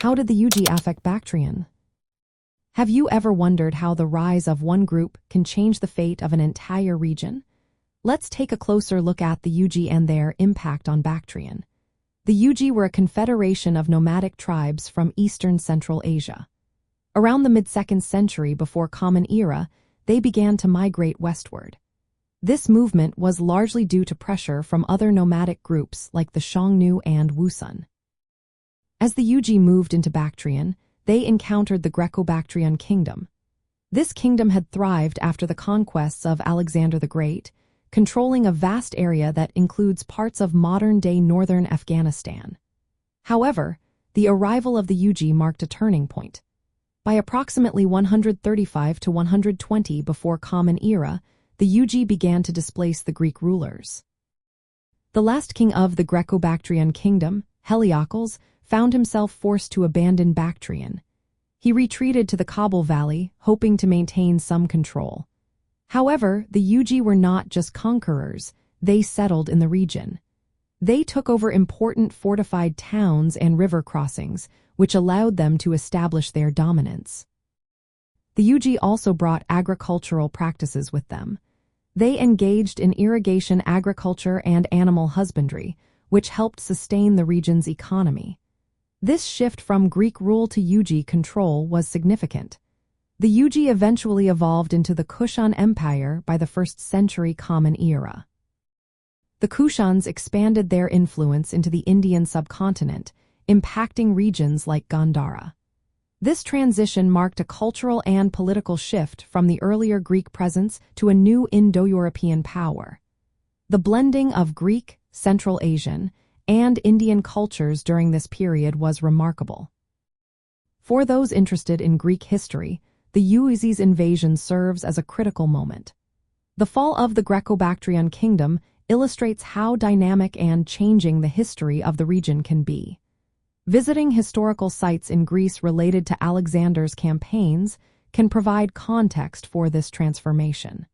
How did the Yuezhi affect Bactrian? Have you ever wondered how the rise of one group can change the fate of an entire region? Let's take a closer look at the Yuezhi and their impact on Bactrian. The Yuezhi were a confederation of nomadic tribes from eastern Central Asia. Around the mid-2nd century before Common Era, they began to migrate westward. This movement was largely due to pressure from other nomadic groups like the Xiongnu and Kushan. As the Yuezhi moved into Bactrian, they encountered the Greco-Bactrian kingdom. This kingdom had thrived after the conquests of Alexander the Great, controlling a vast area that includes parts of modern-day northern Afghanistan. However, the arrival of the Yuezhi marked a turning point. By approximately 135 to 120 before Common Era, the Yuezhi began to displace the Greek rulers. The last king of the Greco-Bactrian kingdom, Heliocles, found himself forced to abandon Bactrian. He retreated to the Kabul Valley, hoping to maintain some control. However, the Yuezhi were not just conquerors, they settled in the region. They took over important fortified towns and river crossings, which allowed them to establish their dominance. The Yuezhi also brought agricultural practices with them. They engaged in irrigation agriculture and animal husbandry, which helped sustain the region's economy. This shift from Greek rule to Yuezhi control was significant. The Yuezhi eventually evolved into the Kushan Empire by the 1st century Common Era. The Kushans expanded their influence into the Indian subcontinent, impacting regions like Gandhara. This transition marked a cultural and political shift from the earlier Greek presence to a new Indo-European power. The blending of Greek, Central Asian, and Indian cultures during this period was remarkable. For those interested in Greek history, the Yuezhi's invasion serves as a critical moment. The fall of the Greco-Bactrian kingdom illustrates how dynamic and changing the history of the region can be. Visiting historical sites in Greece related to Alexander's campaigns can provide context for this transformation.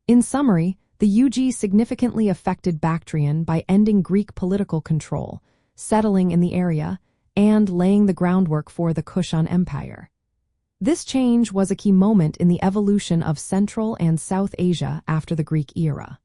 In summary, the Yuezhi significantly affected Bactrian by ending Greek political control, settling in the area, and laying the groundwork for the Kushan Empire. This change was a key moment in the evolution of Central and South Asia after the Greek era.